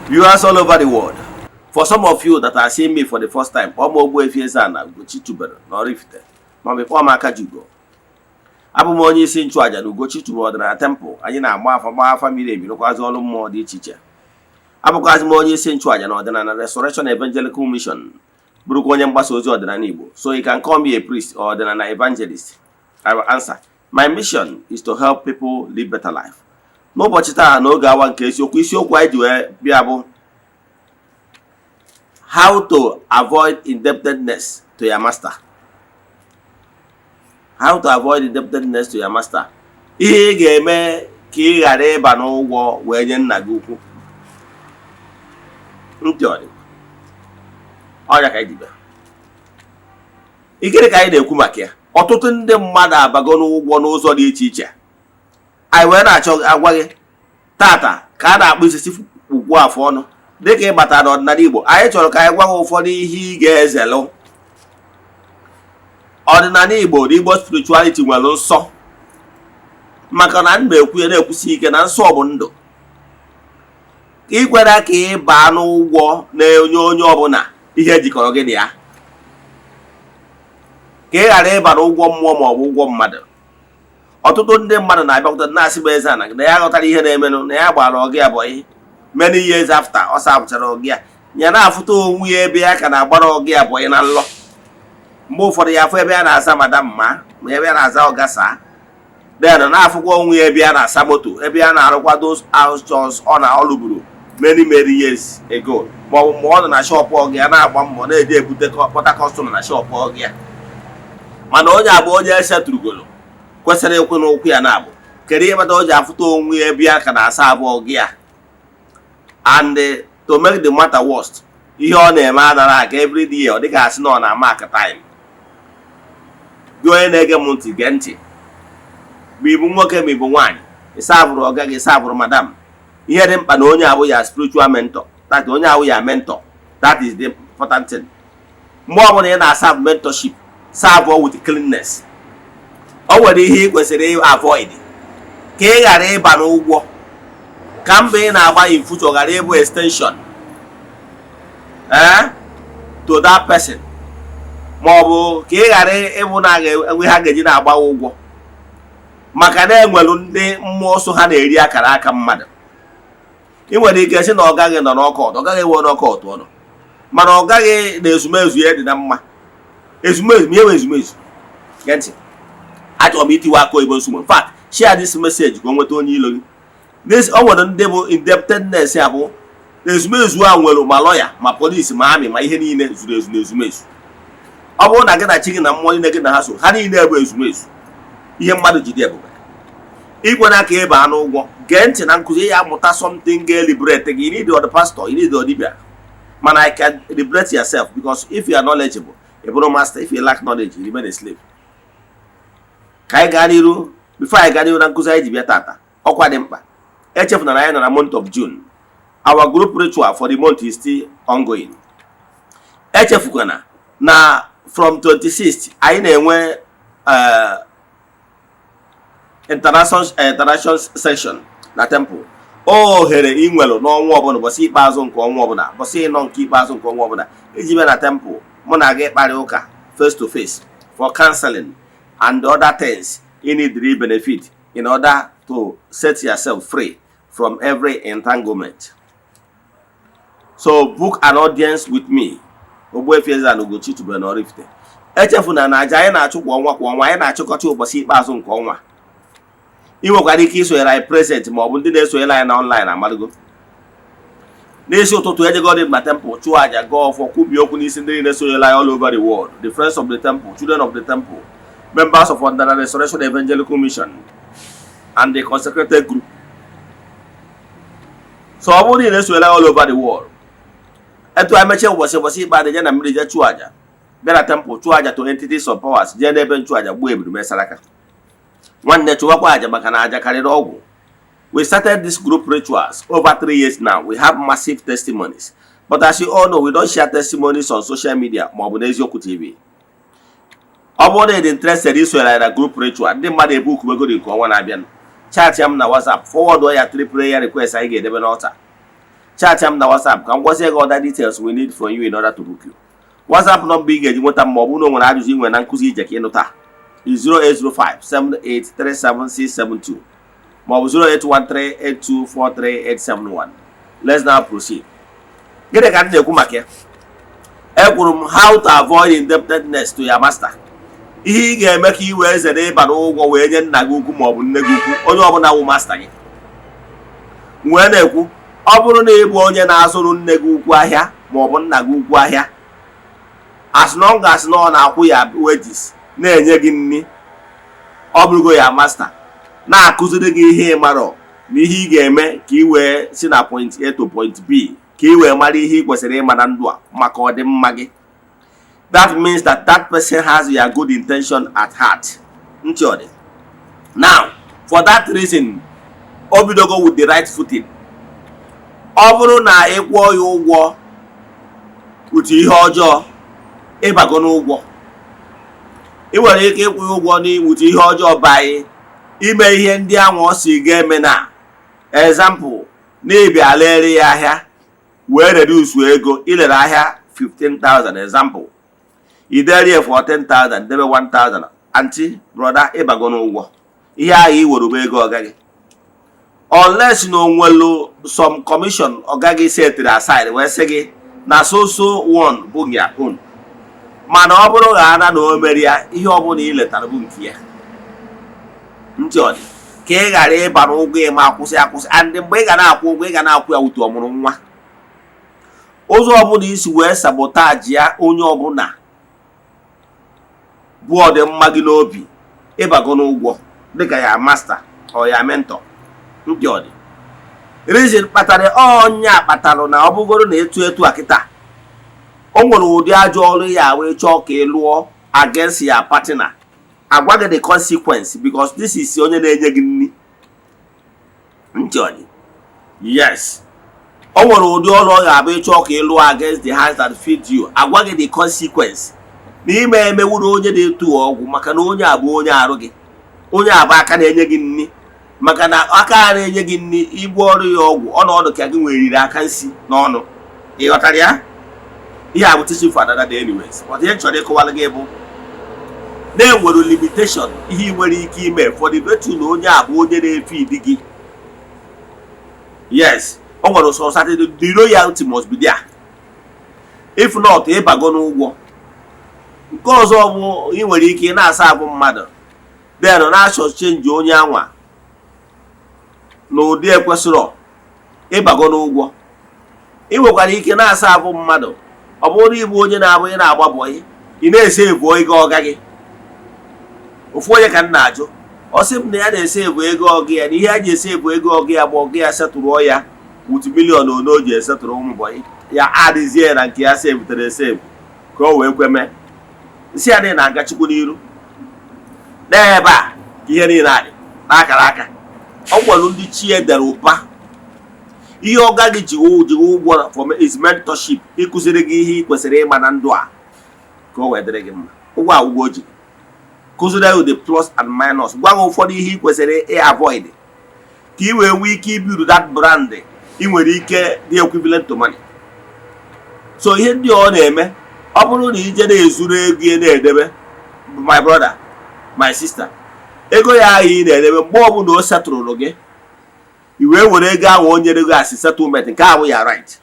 Viewers all over the world, for some of you that are seeing me for the first time, Eze-Ana Ugochi tubelu n'Oraifite, ma before Amaka Jugo. Abụ m onye isi nchụaja na Ugochi tubelu ọdịnala temple. Anyị na-agba afa miri emi rụkwazị ọrụ mmụọ dị iche iche. Abụkwazị m onye isi nchụaja na ọdịnala Restoration Evangelical Mission, bụrụkwa onye mgbasa ozi ọdịnala Igbo. So you can call me a priest or ọdịnala evangelist. I will answer. My mission is to help people live better life. N'ụbọchị taa n'oge awa nke isiokwu anyị ji wee bịa bụ how to avoid indebtedness to your master. How to avoid indebtedness to your master. Ihe ị ga-eme ka ị ghara ịba n'ụgwọ wee nye nna gị ukwu. Ntị ọrịa ka anyị ji bịa. Ikere ka anyị na-ekwu maka ya. Ọtụtụ ndị mmadụ abago n'ụgwọ n'ụzọ dị iche iche. Anyị wee na-achọ agwa gị tata ka a na-akpụ isi ugwu afọ ọnụ dịka ị batara n'ọdịnala Igbo. Anyị chọrọ ka anyị gwa gị ụfọdụ ihe ị ga-ezelụ. Ọdịnala Igbo na Igbo spirituality nwere nsọ, maka na m na-ekwu ya na-ekwusi ike na nsọ bụ ndụ. Ikwere ka ị baa n'ụgwọ na-enye onye ọbụla ihe jikọrọ gị na ya, ka ị ghara ịba n'ụgwọ mmụọ ma ọ bụ ụgwọ mmadụ. Ọtụtụ ndị mmadụ na-abịakwute na-asị bụ Eze-Ana na ya ghọtara ihe na-emenụ, na ya gbara ọgụ ya bụ many years after ọ sabụchara ọgụ ya, ya na-afụta onwe ya ebe ya ka na-agbara ọgụ ya bụ na nlọ. Mgbe ụfọdụ ya afụ ebe ya na-asa madam ma ebe ya na-aza ọgasa, then na-afụkwa onwe ya ebe ya na-asa moto, ebe ya na-arụkwa those house chores ọ lụburu many years ago, ma ọ bụ mgbe ọ nọ na shọpụ ọgụ ya na-agba mbọ na-eji ebute kpọta kọstọma na shọpụ ọgụ ya. Mana onye abụ onye esetụrụgolo kwesịrị ekwe n'okwu ya na-abụ kedu ihe kpata o ji afụta onwe ya ebe ya ka na-asa abụọ gị ya. And to make the matter worst, ihe ọ na-eme adara aka every day, ọ dịka asị na ọ na-ama aka time. Gị onye na-ege m ntị gee ntị, ma ịbụ nwoke ma ịbụ nwaanyị, ịsabụrụ ọga gị, ịsabụrụ madam, ihe dị mkpa na onye abụ ya spiritual mentor, that onye abụ ya mentor, that is the important thing. Mgbe ọ bụla ị na-asa mentorship, serve with cleanness. O nwere ihe ị kwesịrị avoid ka ị ghara ịba n'ụgwọ, ka mgbe ị na-agba in future ghara ịbụ extension to that person, ma ọ bụ ka ị ghara ịbụ na enwe ha ga-eji na-agba ụgwọ, maka na enwelu ndị mmụọ so ha na-eri akara aka mmadụ. Ị nwere ike sị na ọ gaghị nọ n'ọkọt, ọ gaghị ewe n'ọkọt ọnụ, mana ọ gaghị na ezumezu ya dị na mma. Ezumezu ihe ezumezu gee ntị, achọrọ m itiwe aka oyibo nsogbu. In fact, share this message ka o nweta onye ilo gị. O nwere ndị bụ indebtedness ya bụ ezumezu a nwere ma lọya ma polisi ma amị ma ihe niile zuru ezu na ezumezu. Ọ bụrụ na gị na chi gị na mmụọ niile gị na ha so, ha niile bụ ezumezu. Ihe mmadụ jide ebube igwe na aka ebe anụ ụgwọ. Gee ntị na nkụzi ya, amụta something ga-liberate gị. You need the pastor, you need the dibia, mana I can liberate yourself, because if you are knowledgeable, a bro master, if you lack knowledge, you remain a slave. Ka anyị gaa n'iru, before anyị gaa n'iru na nkụzi anyị ji bịa tata, ọkwa dị mkpa echefuna na anyị nọ na month of June. Our group ritual for the month is still ongoing. Echefukwana na from 26th anyị na-enwe international session na temple. Ohere inwelu n'ọnwa ọbụla, ụbọchị ikpeazụ nke ọnwa ọbụla, ụbọchị ịnọ nke ikpeazụ nke ọnwa ọbụla, iji bịa na temple mụ na gị kparị ụka face to face for counseling and other things you need to benefit in order to set yourself free from every entanglement. So book an audience with me. Ogbuefi Eze-Ana Ugochi tubelu n'Oraifite. Echefuna na aja anyị na-achụ kwa ọnwa anyị na-achụkọcha ụbọchị ikpeazụ nke ọnwa. Ị nwekwara ike isonyere anyị present ma ọ bụ ndị na-esonyere anyị na online amalụgo. N'isi ụtụtụ ejegodi na temple chụọ aja gọọ ọfọ kwubie okwu n'isi ndị na-esonyere anyị all over the world, the friends of the temple, children of the temple, members of the Restoration Evangelical Mission, and the consecrated group. So ọ bụrụ na ị na-esonyere all over the world, etu anyị mechie ụbọchị ikpeazụ je na mmiri je chụọ aja, bịa na temple chụọ aja to entities of powers, jee n'ebe nchụ aja gbuo eburu mesara aka. Nwanne chụwakwa aja maka na aja karịrị ọgwụ. We started this group rituals over 3 years now. We have massive testimonies. But as you all know, we don't share testimonies on social media ma ọ bụ n'eziokwu TV. Ọ bụrụ na ị dị interested isonyere na group ritual, ndị mmadụ ebook megoro nke ọnwa na-abịa, chat ya m na WhatsApp, forward ya 3 prayer requests anyị ga-edebe n'ọta. chat m na WhatsApp ka m gwazie gị other details we need from you in order to book you. WhatsApp nọmba ị ga-eji nweta ma ọ bụrụ na o nwere ajụjụ ị nwere na nkụzi ije ka ịnụta is 08057837672 ma ọ bụ 08138243871. Let's now proceed. Gịnị ka m na-ekwu maka ya? Ekwuru m how to avoid indebtedness to your master. Ihe ị ga-eme ka ị wee zere ịba n'ụgwọ wee nye nna gị ukwu ma ọ bụ nne gị ukwu, onye ọbụla wụ master gị. Wee na-ekwu ọ bụrụ na ị bụ onye na-azụrụ nne gị ukwu ahịa ma ọ bụ nna gị ukwu ahịa, as long as na ọ na-akwụ ya wages na-enye gị nri, ọ bụrụgo ya master, na-akụziri gị ihe ị marọ na ihe ị ga-eme ka ị wee si na point A to point B, ka ị wee mara ihe ị kwesịrị ịma na ndụ a maka ọdịmma gị. That means that that person has your good intention at heart. Now, for that reason, obidogo with the right footing. Ọ bụrụ na ị kwụọ ya ụgwọ with ihe ọjọọ, ịbago n'ụgwọ. Ị nwere ike ịkwụ ya ụgwọ with ihe ọjọọ by ime ihe ndị ahụ ọ si ga-eme na. Example, na-ebịa lere ya ahịa wee reduce ego, ilere ahịa 15,000 example. I dere for 10,000, debe 1,000. Auntie, brother, ịbago n'ụgwọ. Ihe ahụ i were bụ ego ọgaghị. Unless no nwelu some commission ọgaghị set aside wee sị gị na so one bụ ya own. Mana ọ bụrụ na o mere ya, ihe ọbụla i letara bụ nke ya. Ntị ọ dị ka ị ghara ịba n'ụgwọ ịma akwụsị and mgbe ị ga na-akwụ ụgwọ ị ga na-akwụ ya wutu ọmụrụ nwa. Ụzọ ọbụla isi wee sabotage ya onye ọbụla bụ ọdịmma gị n'obi, ịbago n'ụgwọ dịka ya master or ya mentor. Ndị ọ dị reason kpatara ọnya kpatara na ọ bụgoro na etu a kịta o nwere ụdị ajọ ọrụ ya wee chọọ ka ị lụọ against ya partner, agwa gị the consequence because this is onye na-enye gị nri. Ndị ọ dị yes, o nwere ụdị ọrụ ọ ga-abụ ịchọọ ka ị lụọ against the hands that feed you, agwa gị the consequence n'ime emewuru onye na-etu ọgwụ maka na onye a bụ onye arụ gị, onye a bụ aka na-enye gị nri. Maka na aka na-enye gị nri, igbu ọrụ ya ọgwụ ọnọdụ ka gị nweriri aka nsi n'ọnụ. Ị ghọtara ya? Ihe a bụ teaching for another day anyways. But ihe chọrọ ịkọwara gị bụ na-enwere limitation ihe ị nwere ike ime for the virtue na onye a bụ onye na-efeed gị. Yes, o nwere so certain the loyalty must be there. If not, ịbago n'ụgwọ. Nke ọzọ bụ ị nwere ike na-asa abụ mmadụ then na-achọ change onye anwa n'ụdị ekwesịrọ, ịbago n'ụgwọ. Ị nwekwara ike na-asa abụ mmadụ ọ bụrụ ịbụ onye na-abụghị na-agba bọyị, ị na-ese evu ego ọga gị. Ofu onye ka m na-ajụ ọ sị m na ya na-ese evu ego ọga ya na ihe a ji ese evu ego ọga ya bụ ọga ya setụrụ ya with million one o ji esetụrụ ụmụ bọyị ya adịzie na nke ya sevutere esevu ka o wee kweme. Nsị ya na-aga chukwu n'iru n'ebe a ka ihe niile adị n'akara aka. Ọ gwara ndị chi edere ụba ihe ọga gị ji ụgwọ for is mentorship, ịkụziri gị ihe ị kwesịrị ịma na ndụ a ka o wee dịrị gị mma. Ụgwọ a ụgwọ o ji kụziri you the plus and minus, gwa gị ụfọdụ ihe ị kwesịrị avoid ka ị wee nwee ike ibuild that brand ị nwere ike dị equivalent to money. So ihe ndị ọ na-eme ọ bụrụ na ije na-ezuru ego na-edebe, my brother my sister, ego ya ahụ ị na-edebe mgbe ọbụla o setụrụ gị i wee were ego ahụ o nyere gị as settlement, nke ahụ ya right,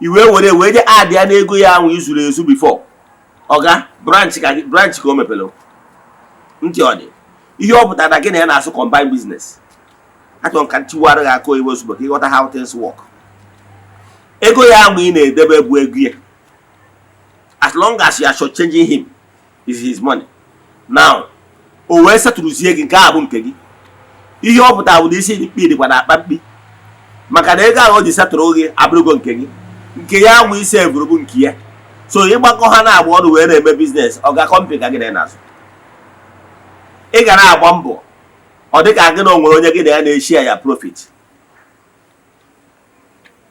i wee were je add ya na ego ya ahụ izuru ezu before ọga branch ka o mepere. Ntị ọ dị ihe ọ pụtara na gị na ya na-asụ combined business. Achọrọ m ka ntiwara gị aka oyibo ozugbo ka ị ghọta how things work. Ego ya ahụ ị na-edebe bụ ego ya, as long as you are shortchanging him is his money. Now o wee setụrụzie gị, nke a bụ nke gị. Ihe ọ pụtara bụ na isi mkpi dịkwa na akpa mkpi maka na ego ahụ o ji setụrụ gị abụrụgo nke gị, nke ya ahụ isi evuru bụ nke ya. So ịgbakọ ha na-agba ọrụ wee na-eme biznes, ọ ga-akọmpi ka gị na na-azụ. Ị ga na-agba mbọ ọ dịka gị na o nwere onye gị na ya na-eshi ya profit.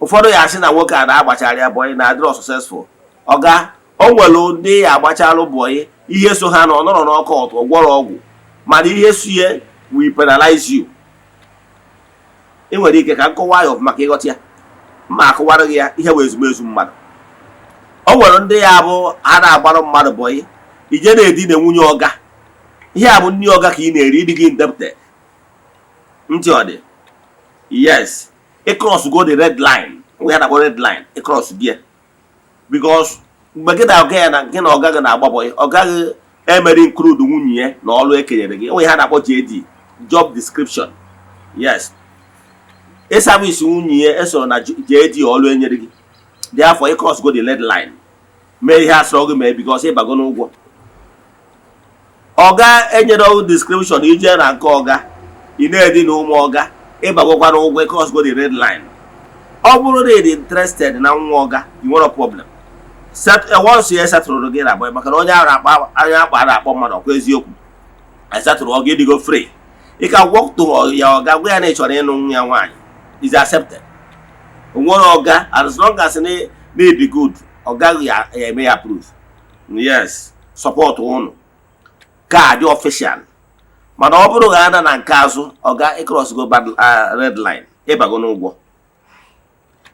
Ụfọdụ ya asị na nwoke a na-agbachara ya bọyị na adịrọ successful. Ọga o nwere ndị ya agbachalụ bọyị ihe so ha na ọ nọrọ n'ọkọt gwọrọ ọgwụ, mana ihe so ye we penalize you. Ị nwere ike ka nkọwa ya maka ịghọta ya. mma akụwara gị ya ihe wee ezumezu mmadụ. O nwere ndị ya bụ ha na-agbarụ mmadụ bọyị ije na-edina nwunye ọga, ihe a bụ nri ọga ka ị na-eri ịdị gị indebted. Ntị ọ dị, yes, ịcross go the red line, we had a red line ịcross gị ya, because mgbe gị na ọga ya na gị na ọga gị na-agba bọyị, ọga gị emere include nwunye ya na ọrụ ekenyere gị, enwe ha na-akpọ JD, job description. Yes, ịsavisi nwunye ya esoro na JD ọrụ enyere gị, therefore ịcross go the red line, mee ihe asọrọ gị mee because ịbago n'ụgwọ. Ọga enyere ọrụ description ije na nke ọga, ị na-edi na ụmụ ọga, ịbagokwa n'ụgwọ ịcross go the red line. Ọ bụrụ na ị dị interested na nwa ọga, you nwere problem. Once you settle gị na boy, maka na onye akpọ mmadụ ọkwa eziokwu, settle ọga ịdịgo free. Ị ka walk to ya ọga gwa ya na ị chọrọ ịnụ nwa ya nwaanyị, is accepted. Nwere ọga, as long as na-ebi good, ọga ya eme ya approve. Yes, support ụnụ ka dị official. Mana ọ bụrụ ga na nke azụ, ọga ịcross go red line, ịbago n'ụgwọ.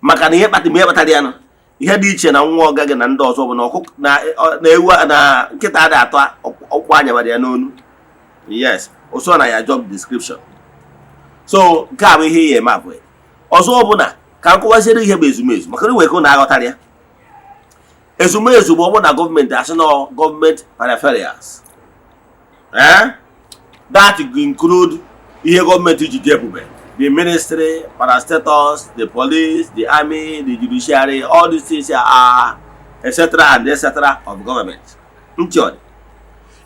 Maka na ihe kpatara ya nọ, ihe dị iche na nwa ọga gị na ndị ọzọ bụ na ọkụkọ na ewu na nkịta adị atọ ọkwa anya gbara ya n'onu. Yes, o na ya job description. So nke a bụ ihe ya eme abụọ. Ọzọ bụ na ka m kọwaziri ihe bụ ezumezu, maka na nwere na aghọtara ya. Ezumezu bụ ọ bụ na gọọmenti asị na gọọmenti peripherals. That include ihe gọọmenti ji dị ebube, the ministry, parastatals, the police, the army, the judiciary, all these things are etc. and etc. of government. Nchọrọ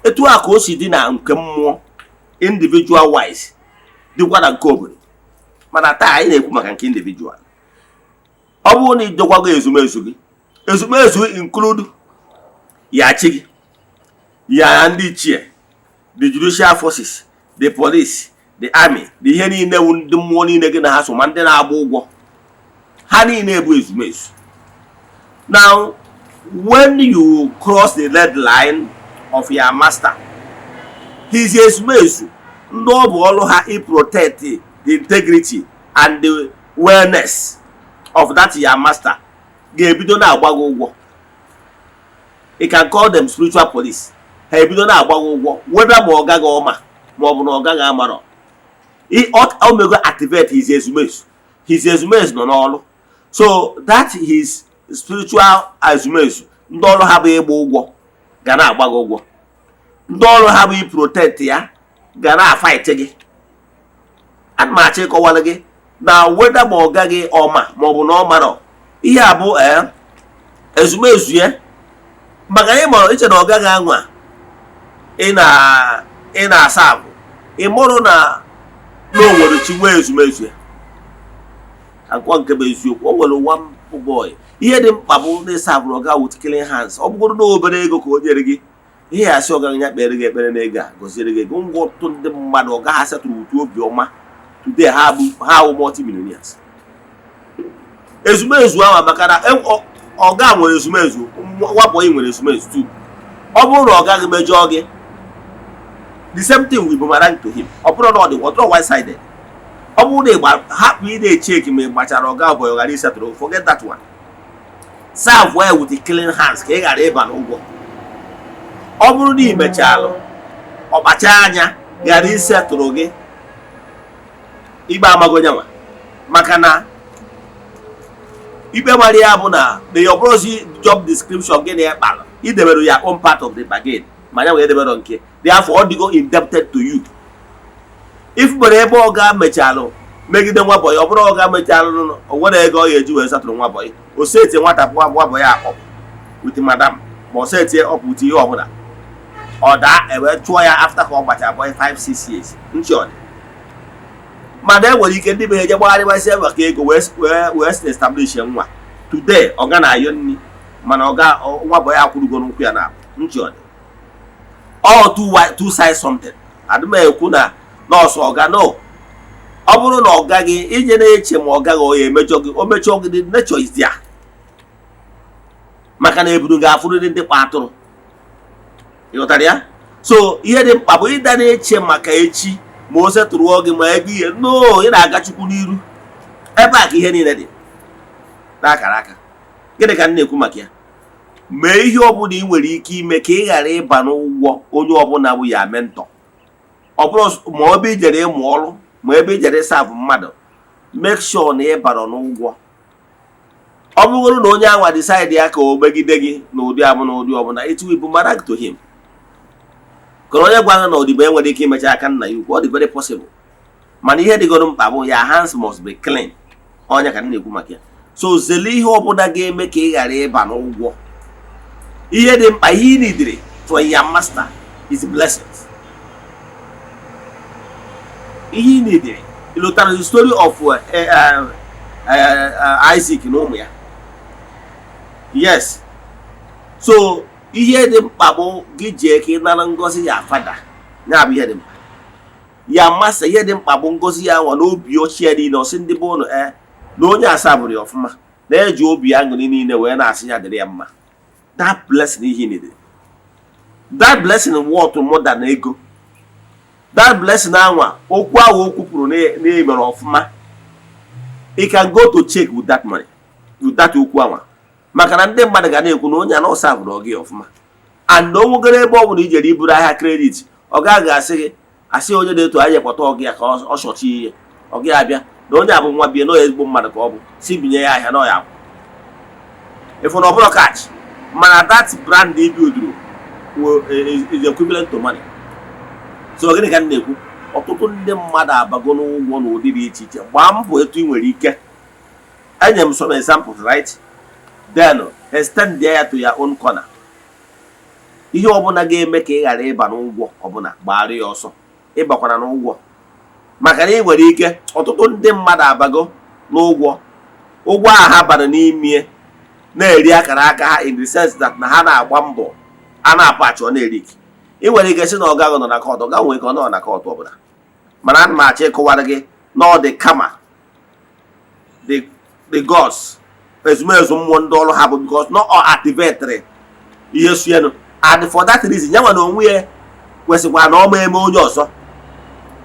etu a ka o si dị na nke mmụọ individual wise dịkwa na nke obodo, mana taa anyị na-ekwu maka nke individual. Ọ bụrụ na idokwago ezumezu gị, ezumezu include ya chi gị, ya ndị ichie, the judicial forces, the police, the army, the ihe niile ndị mmụọ niile gị na ha so ma ndị na-agba ụgwọ, ha niile bụ ezumezu. Now, when you cross the red line of your master, his ezumezu, ndị ọ bụ ọrụ ha protect the integrity and the wellness of that your master, ga-ebido na-agbago ụgwọ. You can call them spiritual police. Ha ebido na-agbago ụgwọ, whether ma ọ gaghị ọma ma ọ bụ na ọ gaghị amarọ. Omego activate his ezumezu. His ezumezu nọ n'ọrụ. So that his spiritual ezumezu, ndị ọrụ ha bụ ịgba ụgwọ ga na-agbago ụgwọ. Ndị ọrụ ha bụ protect ya ga na-fight gị. Ana m achọ ịkọwara gị na whether ma ọ gaghị ọma ma ọ bụ na ọ marọ, ihe a bụ ezumezu ya. Maka anyị mara iche na ọ gaghị anwa ị na-asa abụ, ị mụrụ na n'owere chi nwee ezumezu ya. Akwa nke bụ eziokwu, o nwere one boy, ihe dị mkpa bụ na ịsa abụrụ ọga with clean hands. Ọ bụrụ na obere ego ka o nyere gị, ihe ya asị ọga ya kpere gị ekpere n'ego a gọziere gị ego. Ngwa ọtụtụ ndị mmadụ ọga ha setụrụ utu obiọma today ha bụ multi-millionaires. Ezumezu ahụ maka na ọga nwere ezumezu, nwapụ onye nwere ezumezu too. Ọ bụrụ na ọ gaghị mejọ gị, the same thing will boomerang to him. Ọ bụrụ na ọ dị ọtọ one-sided. Ọ bụrụ na ịgba hapụ ị na-echeki ma ị gbachara ọga ọbụ ọ ghara isetụrụ, forget that one. Serve well with the clean hands ka ị ghara ịba n'ụgwọ. Ọ bụrụ na ị mechalụ ọkpacha anya ghara isetụrụ gị, igbe amago nyanwa, maka na ikpe mara ya bụ na your bros job description gị na ya kpara, idebere ya own part of the bargain, ma ya wee debere nke, therefore ọ dịgo indebted to you. If mere ebe ọ ga mechalụ megide nwa boy, ọ bụrụ ọ ga mechalụ o nwere ego ọ ga-eji wee satụrụ nwa boy, o seti nwata nwa boy akpọ with madam, ma o seti ọpụ with ihe ọbụla, ọ daa ewee chụọ ya after ka ọ gbachara boy 5-6 years. Nchọ mana enwere ike ndị be eje gbagharịbasị maka ego wee establish nwa. Today ọ ga na-ayọ nri, mana nwa boy akwụrugo n'ụkwụ ya na nchọ all two sides something. Adị m ekwu na nọọsụ ọga no. Ọ bụrụ na ọ gaghị ije na-eche ma ọ gaghị onye emejọ gị, o mechọ gị, the nature is there. Maka na ebudu ga-afụrịrị ndị kpa atụrụ. Ịghọtara ya? So ihe dị mkpa bụ ịda na-eche maka echi ma o setụrụ gị ma ego ihe no, ị na-aga Chukwu n'iru. Ebe a ka ihe niile dị. n'akara aka. Gịnị ka m na-ekwu maka ya? Mee ihe ọbụla ị nwere ike ime ka ị ghara ịba n'ụgwọ onye ọbụla bụ ya mentọ. Ọ bụrụ ma ebe i jere ịmụ ọrụ ma ebe i jere ịsavụ mmadụ, make sure na ị bara n'ụgwọ. Ọ bụrụ na onye anwa decide ya ka o megide gị n'ụdị abụ na ụdị ọbụla, it will boomerang to him. Ka onye gwa na odibo enwere ike imecha aka nna ya ukwu, ọ dị very possible. Mana ihe dịgoro mkpa bụ ya hands must be clean. Onye ka na-ekwu maka ya. So zele ihe ọbụla ga-eme ka ị ghara ịba n'ụgwọ. Ihe dị mkpa, ihe ị nidiri from your master is blessings. Ihe ị nidiri. You look at the story of Isaac na ụmụ ya. Yes. So ihe dị mkpa bụ gị jee ka ị nara ngozi ya fada. Ya bụ ihe dị mkpa. Ya masa ihe dị mkpa bụ ngozi ya nwa n'obi ochie niile ọsị ndị bụ ụnụ na onye asaa bụrụ ya ọfụma, na-eji obi aṅụrị niile wee na-asị ya dịrị ya mma. That blessing ihe nidiri. That blessing worth more than ego. That blessing anwa okwu ahụ o kwupụrụ na-emere ọfụma. You can go to check with that money, with that okwu anwa. Maka na ndị mmadụ ga na-ekwu na onye anọ savụrụ gị ọfụma. And o nwegoro ebe ọ bụla i jere iburu ahịa credit, ọ gaghị asị gị asị onye na-eto ahịa kpọta ọgụ ya ka ọ chọchi ihe. Ọ gị abịa na onye abụ nwa bie na ezigbo mmadụ ka ọ bụ si binye ya ahịa na ya bụ. If na ọ bụrụ catch, mana that brand they build is equivalent to money. So gịnị ka m na-ekwu? Ọtụtụ ndị mmadụ abago n'ụgwọ n'ụdị dị iche iche. Gbaa mbọ etu ị nwere ike. Enye m some examples, right? Then extend ya to your own corner. Ihe ọbụla ga-eme ka ị ghara ịba n'ụgwọ ọbụla gbara ya ọsọ. Ịbakwana n'ụgwọ. Maka na ị nwere ike ọtụtụ ndị mmadụ abago n'ụgwọ. Ụgwọ a ha bara n'ime na-eri akara aka ha in the sense that na ha na-agba mbọ a na-apachọ na-eri ike. Ị nwere ike sị na ọ gaghị nọ na kọtụ, ọ gaghị nwee ike ọ nọ na kọtụ ọbụla. Mana ana m achọ ịkọwara gị na ọ dị kama the gods ezumezu mmụọ ndị ọrụ ha bụ because not all activatry ihe suyenụ. And for that reason, ya nwa na onwe ya kwesịkwa na ọ ma eme onye ọzọ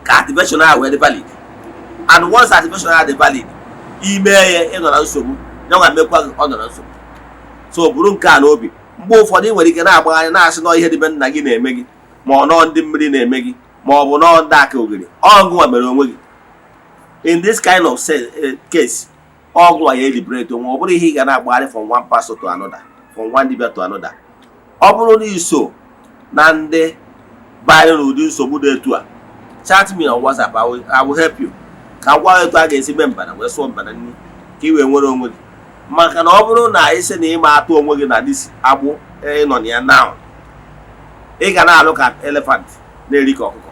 ka activation ahụ wee dị valid. And once activation ahụ dị valid, ime ya ịnọ na nsogbu, ya nwa mekwa gị ọ nọ na nsogbu. So buru nke a n'obi. Mgbe ụfọdụ ị nwere ike na-agbagharị na-asị na ihe dịbe nna gị na-eme gị, ma ọ nọ ndị mmiri na-eme gị, ma ọ bụ nọ ndị aka ogiri. Ọgụnwa mere onwe gị. In this kind of case, ọgụnwa ya eliberate onwe. Ọ bụrụ ihe ị ga na-agbagharị from one pastor to another, from one dibia to another. Ọ bụrụ na iso na ndị banyere n'ụdị nsogbu dị etu a, chat me on WhatsApp. I will help you. Ka gwa etu a ga-esi mee mbana wee sụọ mbana nri ka ị wee nwere onwe gị. Maka na ọ bụrụ na ị sị na ịma atụ onwe gị na dis agbụ ịnọ na ya now, ị ga na-alụ ka elephant na-eri ka ọkụkọ.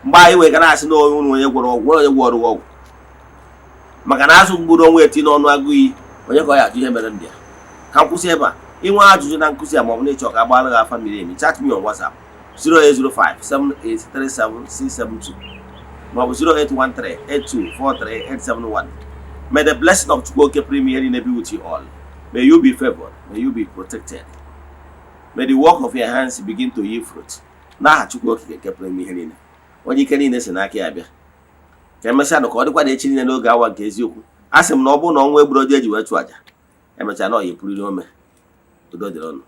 Mgbe anyị wee ga na-asị na onye gwọrọ ọgwụ, onye gwọrọ ọgwụ. Maka na azụ mgburu onwe eti n'ọnụ agụ iyi, onye ka ọ ya ajụ ihe mere ndị a. Ka m kwụsị ebe a. Inwe ajụjụ na nkụzi a ma ọ bụ na ịchọ ka agbara gị afa miri emi, chat me on WhatsApp 08057837672 ma ọ bụ 08138243871. May the blessing of Chukwu Premier be with you all. May you be favored. May you be protected. May the work of your hands begin to yield fruit. N'aha Chukwu Premier. Onye ike niile si n'aka ya bịa. Ka emesịa nụ ka ọ dịkwa na echi niile n'oge awa nke eziokwu. A sị m na ọ bụrụ na ọnwa egburu ọjọọ eji wee chụ aja, emechaa na ọ ya epuriri ome. Udo dịrị ọnụ.